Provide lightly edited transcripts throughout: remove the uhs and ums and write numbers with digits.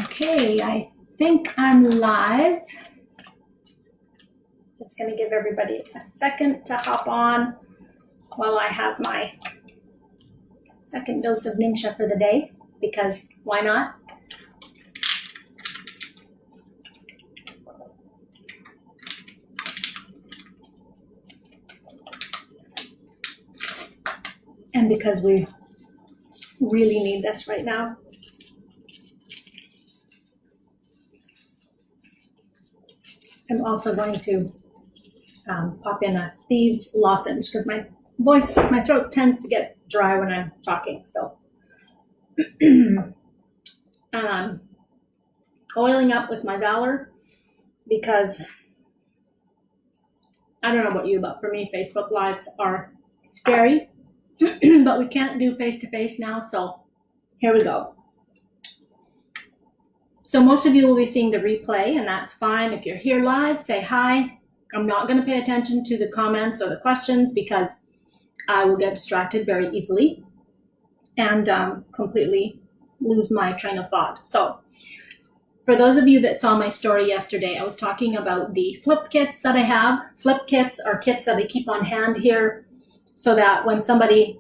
Okay, I think I'm live. Just going to give everybody a second to hop on while I have my second dose of Ningxia for the day, because why not? And because we really need this right now. I'm also going to pop in a thieves lozenge because my throat tends to get dry when I'm talking. So oiling up with my Valor because I don't know about you, but for me, Facebook Lives are scary, but we can't do face-to-face now, so here we go. So most of you will be seeing the replay, and that's fine. If you're here live, say hi. I'm not going to pay attention to the comments or the questions because I will get distracted very easily and completely lose my train of thought. So for those of you that saw my story yesterday, I was talking about the flip kits that I have. Flip kits are kits that I keep on hand here so that when somebody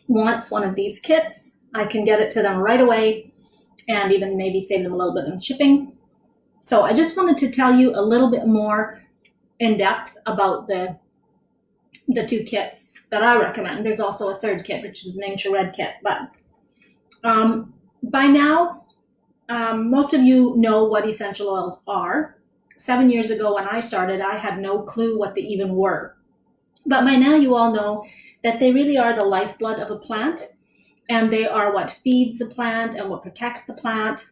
wants one of these kits, I can get it to them right away and even maybe save them a little bit in shipping. So I just wanted to tell you a little bit more in depth about the two kits that I recommend. There's also a third kit, which is an Ningxia Red kit. But by now, most of you know what essential oils are. 7 years ago when I started, I had no clue what they even were. But by now you all know that they really are the lifeblood of a plant, and they are what feeds the plant and what protects the plant.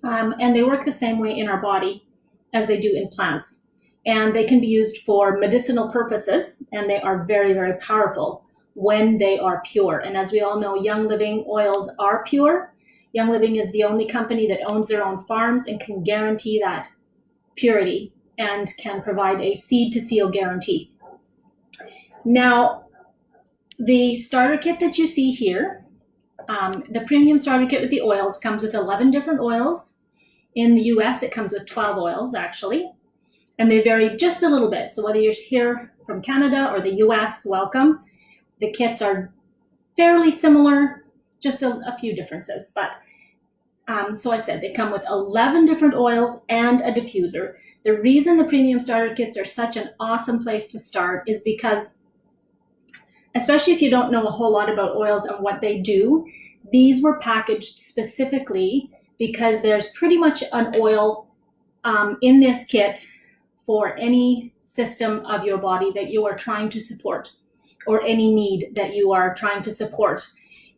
And they work the same way in our body as they do in plants. And they can be used for medicinal purposes, and they are very, very powerful when they are pure. And as we all know, Young Living oils are pure. Young Living is the only company that owns their own farms and can guarantee that purity and can provide a seed to seal guarantee. Now, the starter kit that you see here, the premium starter kit with the oils comes with 11 different oils. In the US, it comes with 12 oils actually, and they vary just a little bit. So whether you're here from Canada or the US, welcome. The kits are fairly similar, just a few differences, but so I said they come with 11 different oils and a diffuser. The reason the premium starter kits are such an awesome place to start is because, especially if you don't know a whole lot about oils and what they do, these were packaged specifically because there's pretty much an oil in this kit for any system of your body that you are trying to support or any need that you are trying to support.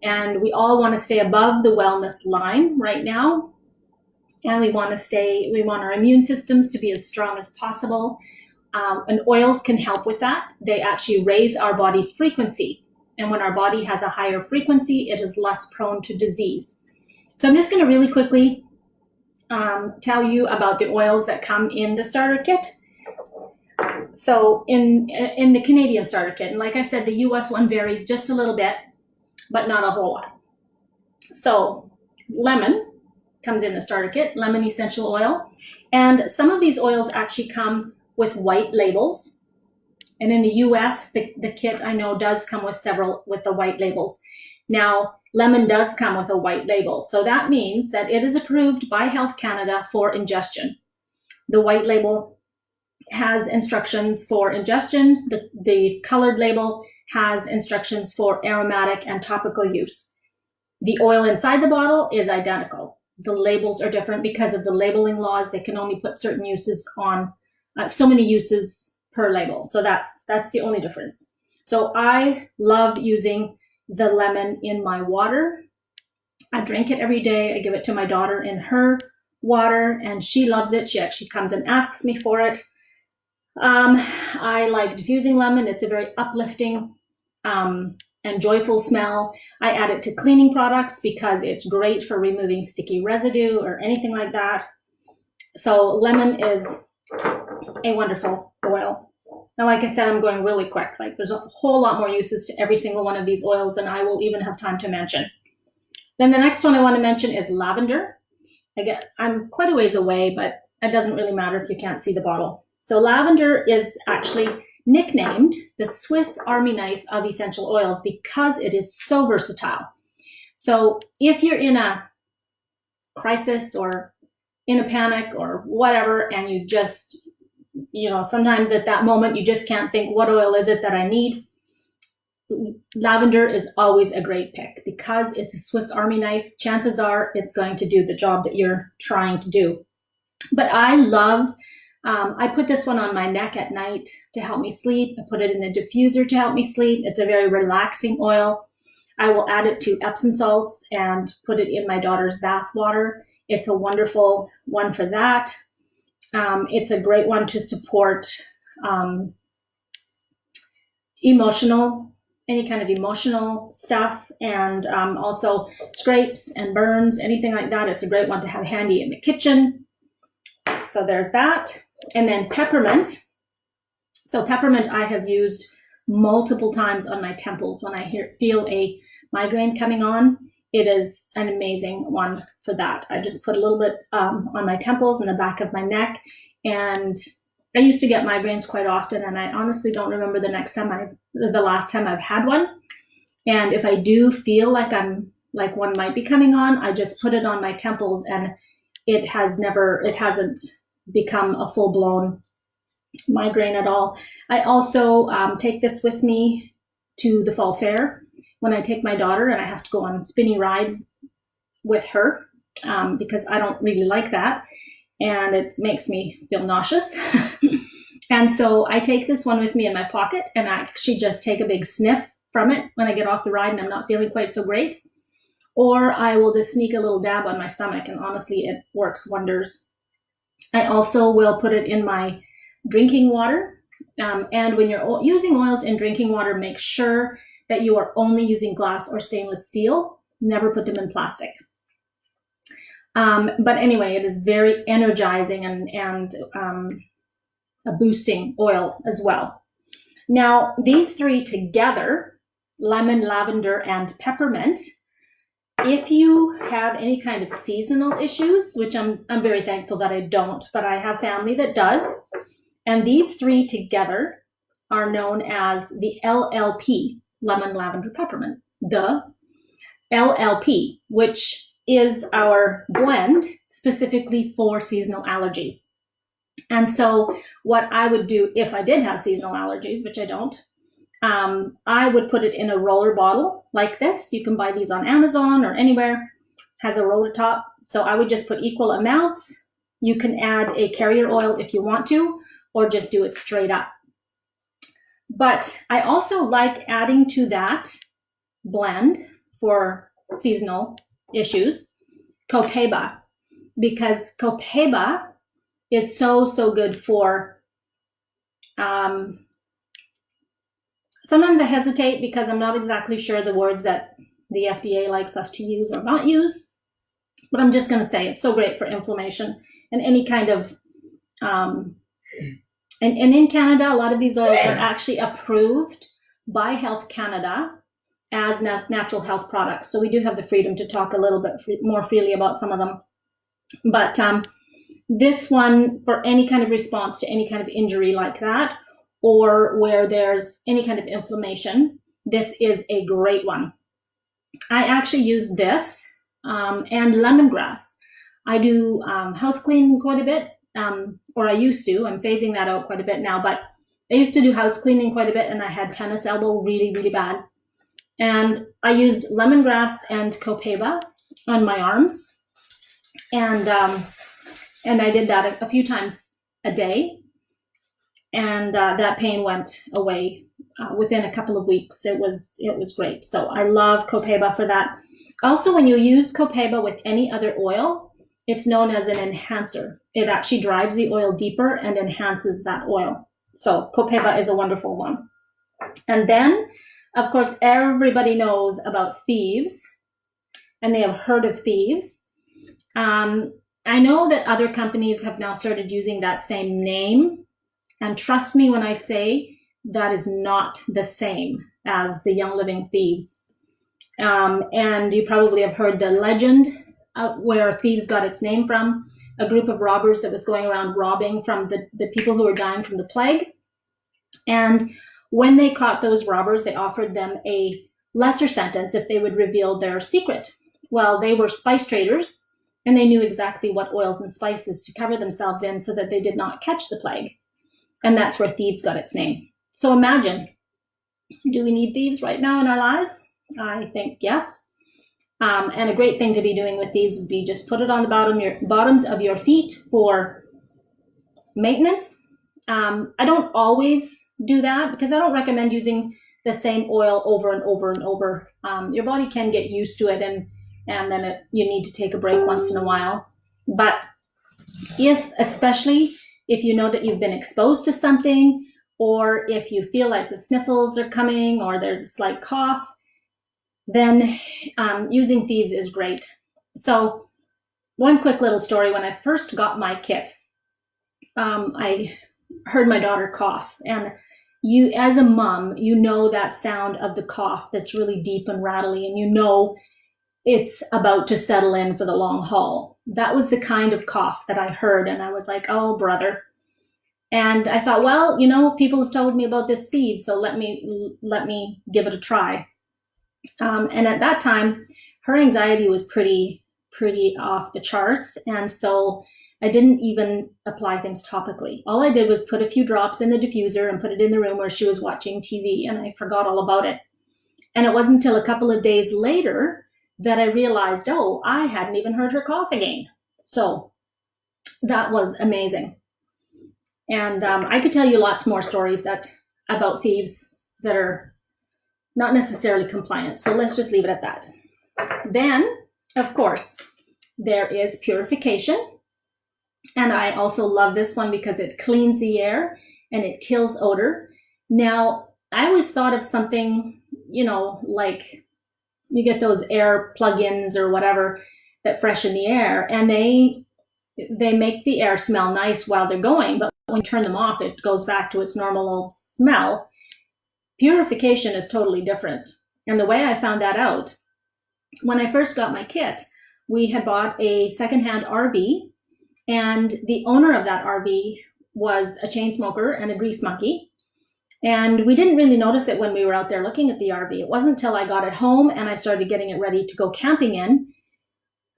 And we all want to stay above the wellness line right now. And we want our immune systems to be as strong as possible. And oils can help with that. They actually raise our body's frequency. And when our body has a higher frequency, it is less prone to disease. So I'm just going to really quickly tell you about the oils that come in the starter kit. So in the Canadian starter kit, and like I said, the US one varies just a little bit, but not a whole lot. So lemon comes in the starter kit, lemon essential oil. And some of these oils actually come with white labels. And in the US, the kit I know does come with several with the white labels. Now, lemon does come with a white label. So that means that it is approved by Health Canada for ingestion. The white label has instructions for ingestion. The colored label has instructions for aromatic and topical use. The oil inside the bottle is identical. The labels are different because of the labeling laws. They can only put certain uses on, so many uses per label. So that's the only difference. So I love using the lemon in my water. I drink it every day. I give it to my daughter in her water, and she loves it. She actually comes and asks me for it. I like diffusing lemon. It's a very uplifting and joyful smell. I add it to cleaning products because it's great for removing sticky residue or anything like that. So lemon is a wonderful oil. Now, like I said, I'm going really quick. Like there's a whole lot more uses to every single one of these oils than I will even have time to mention. Then the next one I want to mention is lavender. again, I'm quite a ways away, but it doesn't really matter if you can't see the bottle. So lavender is actually nicknamed the Swiss Army knife of essential oils because it is so versatile. So if you're in a crisis or in a panic or whatever, and you just, sometimes at that moment you just can't think, what oil is it that I need? Lavender is always a great pick because it's a Swiss Army knife. Chances are it's going to do the job that you're trying to do. But I love, I put this one on my neck at night to help me sleep. I put it in the diffuser to help me sleep. It's a very relaxing oil. I will add it to Epsom salts and put it in my daughter's bath water. It's a wonderful one for that. It's a great one to support any kind of emotional stuff, and also scrapes and burns, anything like that. It's a great one to have handy in the kitchen. So there's that. And then peppermint. So peppermint I have used multiple times on my temples when I feel a migraine coming on. It is an amazing one for that. I just put a little bit on my temples and the back of my neck. And I used to get migraines quite often, and I honestly don't remember the last time I've had one. And if I do feel like one might be coming on, I just put it on my temples, and it hasn't become a full-blown migraine at all. I also take this with me to the fall fair when I take my daughter, and I have to go on spinny rides with her because I don't really like that, and it makes me feel nauseous. And so I take this one with me in my pocket, and I actually just take a big sniff from it when I get off the ride and I'm not feeling quite so great. Or I will just sneak a little dab on my stomach, and honestly, it works wonders. I also will put it in my drinking water. And when you're using oils in drinking water, make sure that you are only using glass or stainless steel. Never put them in plastic. But anyway, it is very energizing and a boosting oil as well. Now, these three together, lemon, lavender, and peppermint, if you have any kind of seasonal issues, which I'm very thankful that I don't, but I have family that does, and these three together are known as the LLP, lemon, lavender, peppermint, the LLP, which is our blend specifically for seasonal allergies. And so what I would do if I did have seasonal allergies, which I don't, I would put it in a roller bottle like this. You can buy these on Amazon or anywhere. Has a roller top. So I would just put equal amounts. You can add a carrier oil if you want to, or just do it straight up. But I also like adding to that blend for seasonal issues, copaiba, because copaiba is so good for, sometimes I hesitate because I'm not exactly sure the words that the FDA likes us to use or not use, but I'm just going to say it's so great for inflammation and any kind of, and in Canada, a lot of these oils are actually approved by Health Canada as natural health products. So we do have the freedom to talk a little bit more freely about some of them. But this one, for any kind of response to any kind of injury like that, or where there's any kind of inflammation, this is a great one. I actually use this and lemongrass. I do house clean quite a bit, or I used to. I'm phasing that out quite a bit now, but I used to do house cleaning quite a bit, and I had tennis elbow really bad. And I used lemongrass and copaiba on my arms, and I did that a few times a day, and that pain went away within a couple of weeks. It was great. So I love copaiba for that. Also, when you use copaiba with any other oil, it's known as an enhancer. It actually drives the oil deeper and enhances that oil. So copaiba is a wonderful one. And then, of course, everybody knows about thieves, and they have heard of thieves. I know that other companies have now started using that same name, and trust me when I say that is not the same as the Young Living Thieves. And you probably have heard the legend where thieves got its name from, a group of robbers that was going around robbing from the people who were dying from the plague. And when they caught those robbers, they offered them a lesser sentence if they would reveal their secret. Well, they were spice traders, and they knew exactly what oils and spices to cover themselves in so that they did not catch the plague. And that's where thieves got its name. So imagine, do we need thieves right now in our lives? I think yes. And a great thing to be doing with thieves would be just put it on the bottoms of your feet for maintenance. I don't always do that because I don't recommend using the same oil over and over and over. Your body can get used to it, and then you need to take a break once in a while. But especially if you know that you've been exposed to something, or if you feel like the sniffles are coming or there's a slight cough, then using thieves is great. So one quick little story. When I first got my kit, I heard my daughter cough, and you, as a mom, you know that sound of the cough that's really deep and rattly, and you know it's about to settle in for the long haul. That was the kind of cough that I heard, and I was like, oh, brother. And I thought, well, people have told me about this thieves, so let me give it a try. And at that time, her anxiety was pretty off the charts, and so I didn't even apply things topically. All I did was put a few drops in the diffuser and put it in the room where she was watching TV, and I forgot all about it. And it wasn't until a couple of days later that I realized, oh, I hadn't even heard her cough again. So that was amazing. And I could tell you lots more stories about thieves that are not necessarily compliant. So let's just leave it at that. Then, of course, there is purification. And I also love this one because it cleans the air and it kills odor. Now, I always thought of something, like you get those air plugins or whatever that freshen the air, and they make the air smell nice while they're going, but when you turn them off, it goes back to its normal old smell. Purification is totally different. And the way I found that out, when I first got my kit, we had bought a secondhand RV, and the owner of that RV was a chain smoker and a grease monkey. And we didn't really notice it when we were out there looking at the RV. It wasn't until I got it home and I started getting it ready to go camping in.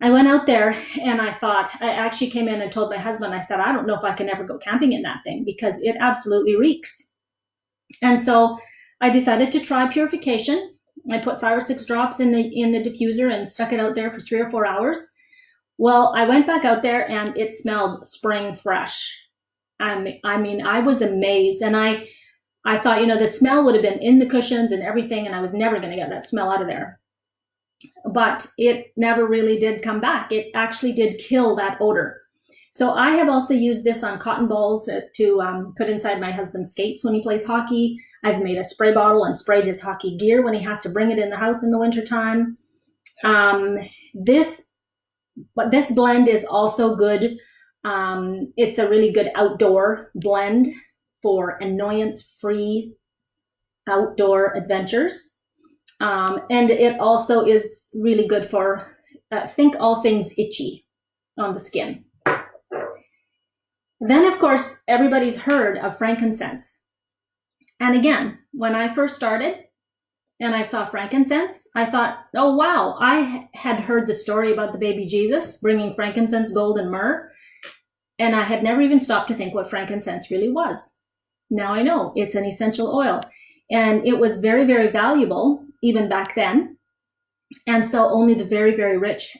I went out there and I actually came in and told my husband, I said, I don't know if I can ever go camping in that thing because it absolutely reeks. And so I decided to try purification. I put 5 or 6 drops in the diffuser and stuck it out there for 3 or 4 hours. Well, I went back out there and it smelled spring fresh. I mean, I was amazed, and I thought, the smell would have been in the cushions and everything, and I was never going to get that smell out of there. But it never really did come back. It actually did kill that odor. So I have also used this on cotton balls to put inside my husband's skates when he plays hockey. I've made a spray bottle and sprayed his hockey gear when he has to bring it in the house in the wintertime. This blend is also good. It's a really good outdoor blend for annoyance-free outdoor adventures. And it also is really good for, think all things itchy on the skin. Then, of course, everybody's heard of frankincense. And again, when I first started and I saw frankincense, I thought, oh, wow, I had heard the story about the baby Jesus bringing frankincense, gold, and myrrh. And I had never even stopped to think what frankincense really was. Now I know it's an essential oil. And it was very, very valuable even back then. And so only the very, very rich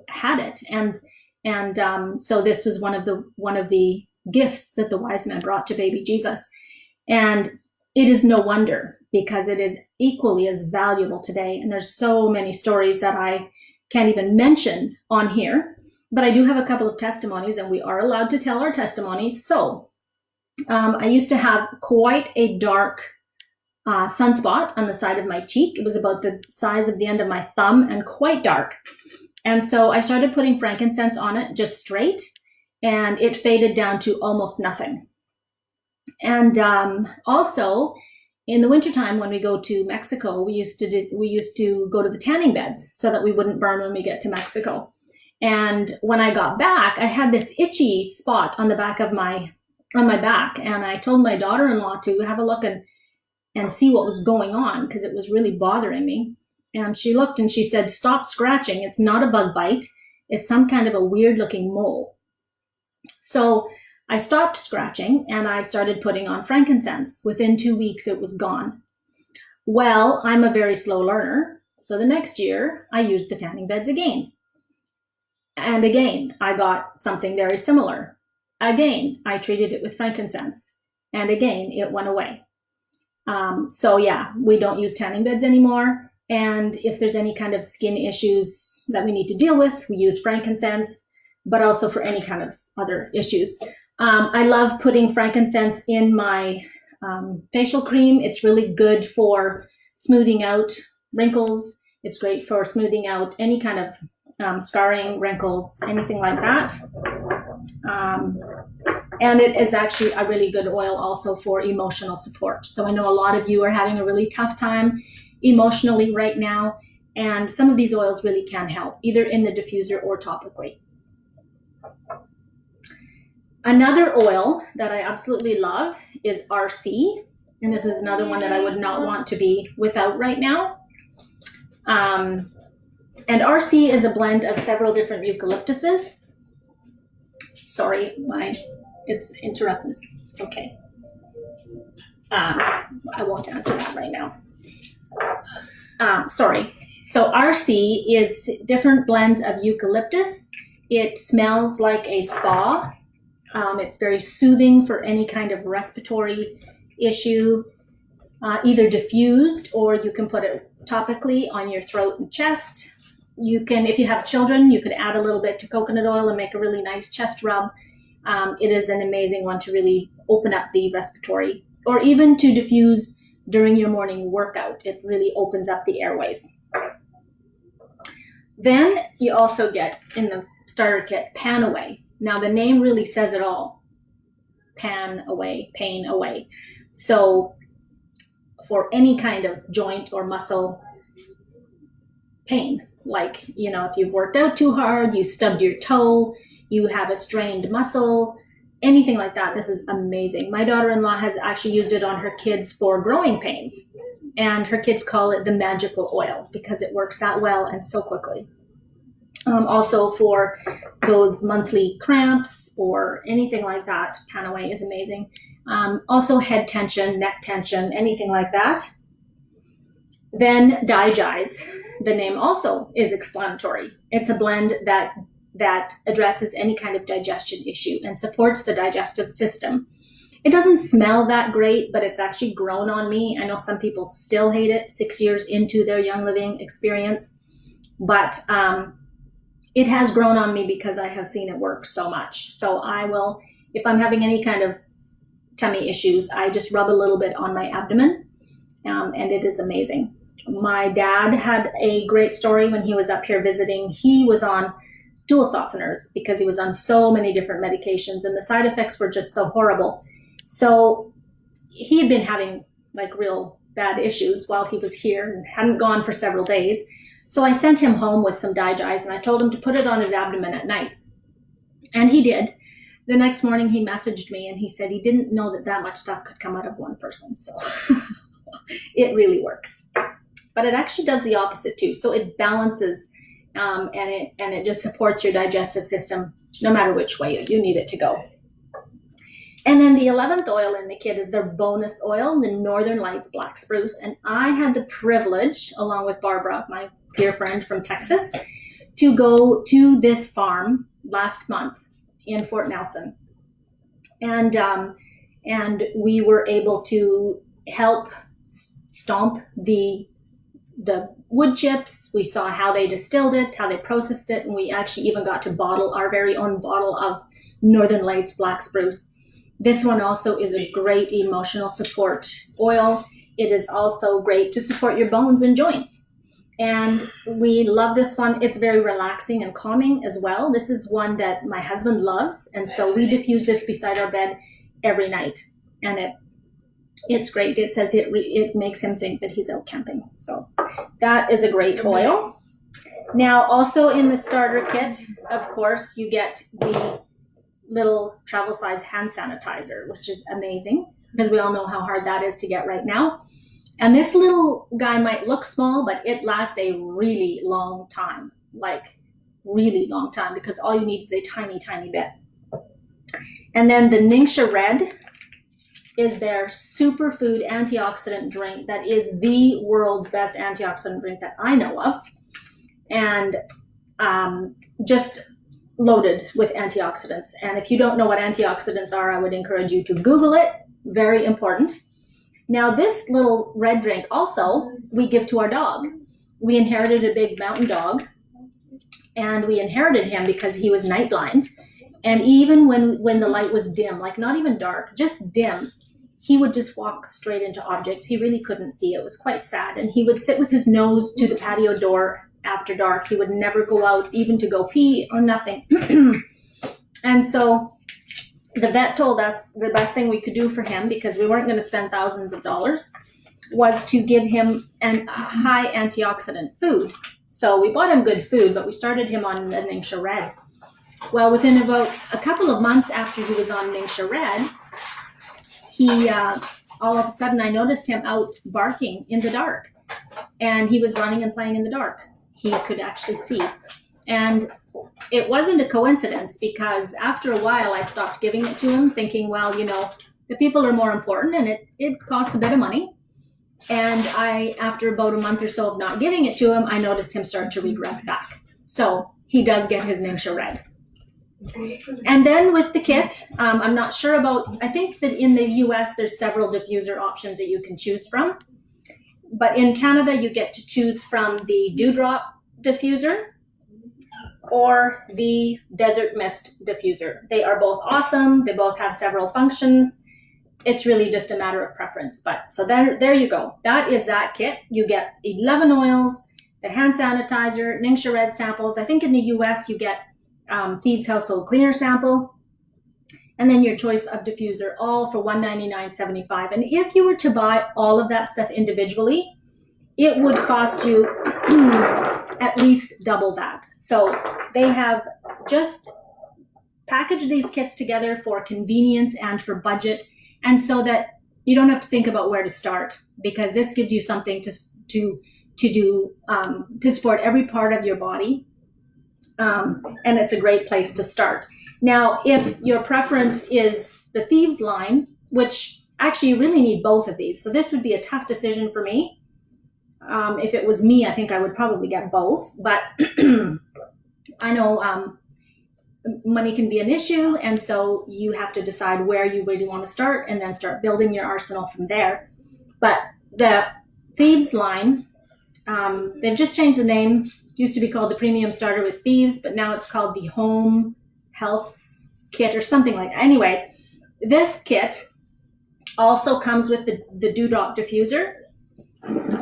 had it. And so this was one of the gifts that the wise men brought to baby Jesus. And it is no wonder, because it is equally as valuable today. And there's so many stories that I can't even mention on here, but I do have a couple of testimonies, and we are allowed to tell our testimonies. So I used to have quite a dark sunspot on the side of my cheek. It was about the size of the end of my thumb and quite dark. And so I started putting frankincense on it just straight, and it faded down to almost nothing. And also in the wintertime, when we go to Mexico, we used to go to the tanning beds so that we wouldn't burn when we get to Mexico. And when I got back, I had this itchy spot on the back of my back, and I told my daughter-in-law to have a look and see what was going on because it was really bothering me. And she looked and she said, "Stop scratching. It's not a bug bite. It's some kind of a weird looking mole." So I stopped scratching and I started putting on frankincense. Within 2 weeks, it was gone. Well, I'm a very slow learner. So the next year I used the tanning beds again. And again, I got something very similar. Again, I treated it with frankincense. And again, it went away. So yeah, we don't use tanning beds anymore. And if there's any kind of skin issues that we need to deal with, we use frankincense, but also for any kind of other issues. I love putting frankincense in my facial cream. It's really good for smoothing out wrinkles. It's great for smoothing out any kind of scarring, wrinkles, anything like that. And it is actually a really good oil also for emotional support. So I know a lot of you are having a really tough time emotionally right now, and some of these oils really can help, either in the diffuser or topically. Another oil that I absolutely love is RC, and this is another one that I would not want to be without right now. And RC is a blend of several different eucalyptuses. Sorry, it's interrupting. It's okay. I won't answer that right now. Sorry. So RC is different blends of eucalyptus. It smells like a spa. It's very soothing for any kind of respiratory issue, either diffused or you can put it topically on your throat and chest. You can, if you have children, you could add a little bit to coconut oil and make a really nice chest rub. It is an amazing one to really open up the respiratory, or even to diffuse during your morning workout. It really opens up the airways. Then you also get in the starter kit Pan Away. Now the name really says it all. Pan away, pain away. So for any kind of joint or muscle pain, like, you know, if you've worked out too hard, you stubbed your toe, you have a strained muscle, anything like that, this is amazing. My daughter-in-law has actually used it on her kids for growing pains, and her kids call it the magical oil because it works that well and so quickly. Also for those monthly cramps or anything like that, Pan Away is amazing. Also head tension, neck tension, anything like that. Then Digize. The name also is explanatory. It's a blend that addresses any kind of digestion issue and supports the digestive system. It doesn't smell that great, but it's actually grown on me. I know some people still hate it 6 years into their Young Living experience, but it has grown on me because I have seen it work so much. So I will, if I'm having any kind of tummy issues, I just rub a little bit on my abdomen, and it is amazing. My dad had a great story when he was up here visiting. He was on stool softeners because he was on so many different medications, and the side effects were just so horrible. So he had been having like real bad issues while he was here and hadn't gone for several days. So I sent him home with some Digize, and I told him to put it on his abdomen at night. And he did. The next morning he messaged me and he said he didn't know that much stuff could come out of one person. So it really works. But it actually does the opposite too. So it balances and it just supports your digestive system no matter which way you need it to go. And then the 11th oil in the kit is their bonus oil, the Northern Lights Black Spruce. And I had the privilege, along with Barbara, my dear friend from Texas, to go to this farm last month in Fort Nelson. And we were able to help stomp the wood chips. We saw how they distilled it, how they processed it, and we actually even got to bottle our very own bottle of Northern Lights Black Spruce. This one also is a great emotional support oil. It is also great to support your bones and joints. And we love this one. It's very relaxing and calming as well. This is one that my husband loves, and so we diffuse this beside our bed every night. And it's great. It says it makes him think that he's out camping. So that is a great oil. Now, also in the starter kit, of course, you get the little travel size hand sanitizer, which is amazing because we all know how hard that is to get right now. And this little guy might look small, but it lasts a really long time, like really long time, because all you need is a tiny, tiny bit. And then the Ningxia Red is their superfood antioxidant drink that is the world's best antioxidant drink that I know of. And just loaded with antioxidants. And if you don't know what antioxidants are, I would encourage you to Google it. Very important. Now, this little red drink also we give to our dog. We inherited a big mountain dog, and we inherited him because he was night blind. And even when the light was dim, like not even dark, just dim, he would just walk straight into objects. He really couldn't see. It was quite sad. And he would sit with his nose to the patio door after dark. He would never go out even to go pee or nothing. And so the vet told us the best thing we could do for him, because we weren't going to spend thousands of dollars, was to give him a high antioxidant food. So we bought him good food, but we started him on the Ningxia Red. Well, within about a couple of months after he was on Ningxia Red, he all of a sudden I noticed him out barking in the dark, and he was running and playing in the dark. He could actually see. And it wasn't a coincidence, because after a while I stopped giving it to him, thinking, well, you know, the people are more important, and it costs a bit of money. And after about a month or so of not giving it to him, I noticed him start to regress back. So he does get his Ningxia Red. And then with the kit, I'm not sure about, I think that in the US there's several diffuser options that you can choose from. But in Canada, you get to choose from the Dewdrop diffuser or the Desert Mist diffuser. They are both awesome. They both have several functions. It's really just a matter of preference. But so there you go. That is that kit. You get 11 oils, the hand sanitizer, Ningxia Red samples. I think in the US you get Thieves Household Cleaner sample, and then your choice of diffuser, all for $199.75. And if you were to buy all of that stuff individually, it would cost you at least double that. So they have just packaged these kits together for convenience and for budget, and so that you don't have to think about where to start, because this gives you something to do to support every part of your body. And it's a great place to start. Now, if your preference is the Thieves line, which actually you really need both of these, so this would be a tough decision for me. If it was me, I think I would probably get both, but I know money can be an issue, and so you have to decide where you really want to start and then start building your arsenal from there. But the Thieves line, they've just changed the name. It used to be called the Premium Starter with Thieves, but now it's called the Home Health Kit or something like that. Anyway, this kit also comes with the Dewdrop diffuser,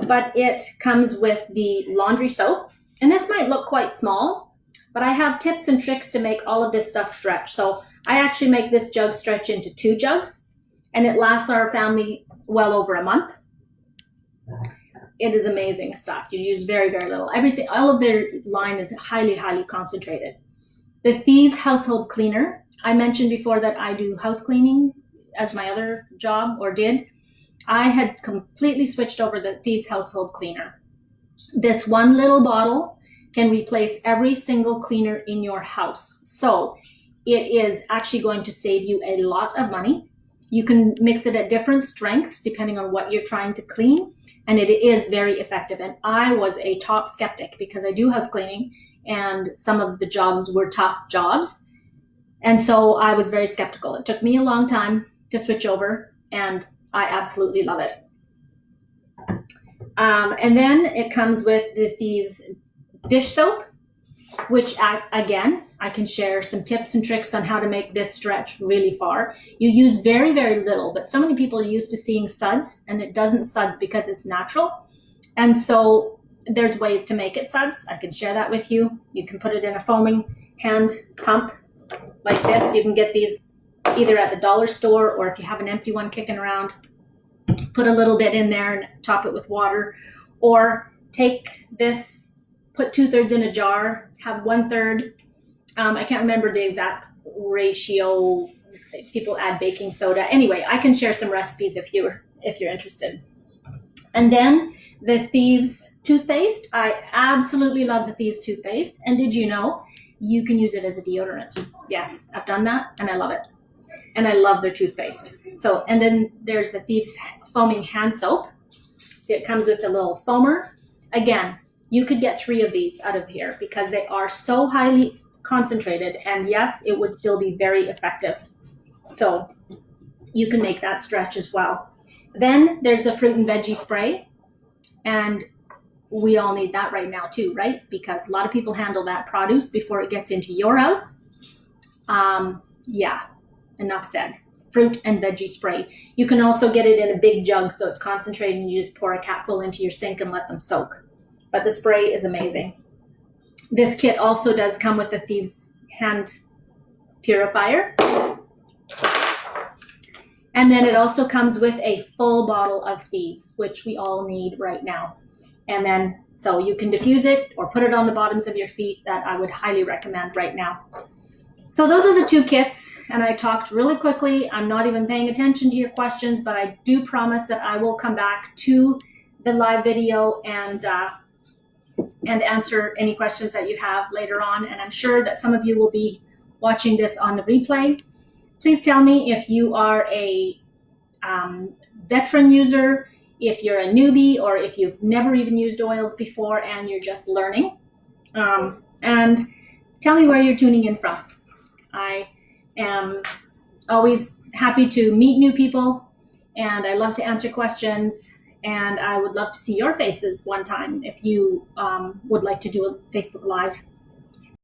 but it comes with the laundry soap. And this might look quite small, but I have tips and tricks to make all of this stuff stretch. So I actually make this jug stretch into 2 jugs, and it lasts our family well over a month. It is amazing stuff. You use very, very little. Everything, all of their line is highly, highly concentrated. The Thieves Household Cleaner. I mentioned before that I do house cleaning as my other job, or did. I had completely switched over the Thieves Household Cleaner. This one little bottle can replace every single cleaner in your house. So it is actually going to save you a lot of money. You can mix it at different strengths depending on what you're trying to clean, and it is very effective. And I was a top skeptic because I do house cleaning, and some of the jobs were tough jobs. And so I was very skeptical. It took me a long time to switch over, and I absolutely love it. And then it comes with the Thieves dish soap, which again, I can share some tips and tricks on how to make this stretch really far. You use very, very little, but so many people are used to seeing suds, and it doesn't suds because it's natural. And so there's ways to make it suds. I can share that with you. You can put it in a foaming hand pump like this. You can get these either at the dollar store, or if you have an empty one kicking around, put a little bit in there and top it with water, or take this put 2/3 in a jar, have 1/3. I can't remember the exact ratio. People add baking soda. Anyway, I can share some recipes if you're interested. And then the Thieves toothpaste. I absolutely love the Thieves toothpaste. And did you know you can use it as a deodorant? Yes, I've done that and I love it. And I love their toothpaste. So, and then there's the Thieves foaming hand soap. See, it comes with a little foamer. Again, you could get 3 of these out of here because they are so highly concentrated, and yes, it would still be very effective. So you can make that stretch as well. Then there's the fruit and veggie spray, and we all need that right now too, right? Because a lot of people handle that produce before it gets into your house. Yeah, enough said. Fruit and veggie spray. You can also get it in a big jug so it's concentrated and you just pour a capful into your sink and let them soak. But the spray is amazing. This kit also does come with the Thieves hand purifier. And then it also comes with a full bottle of Thieves, which we all need right now. And then, so you can diffuse it or put it on the bottoms of your feet. That I would highly recommend right now. So those are the 2 kits, and I talked really quickly. I'm not even paying attention to your questions, but I do promise that I will come back to the live video and answer any questions that you have later on. And I'm sure that some of you will be watching this on the replay. Please tell me if you are a veteran user, if you're a newbie, or if you've never even used oils before and you're just learning. And tell me where you're tuning in from. I am always happy to meet new people, and I love to answer questions, and I would love to see your faces one time if you would like to do a Facebook Live.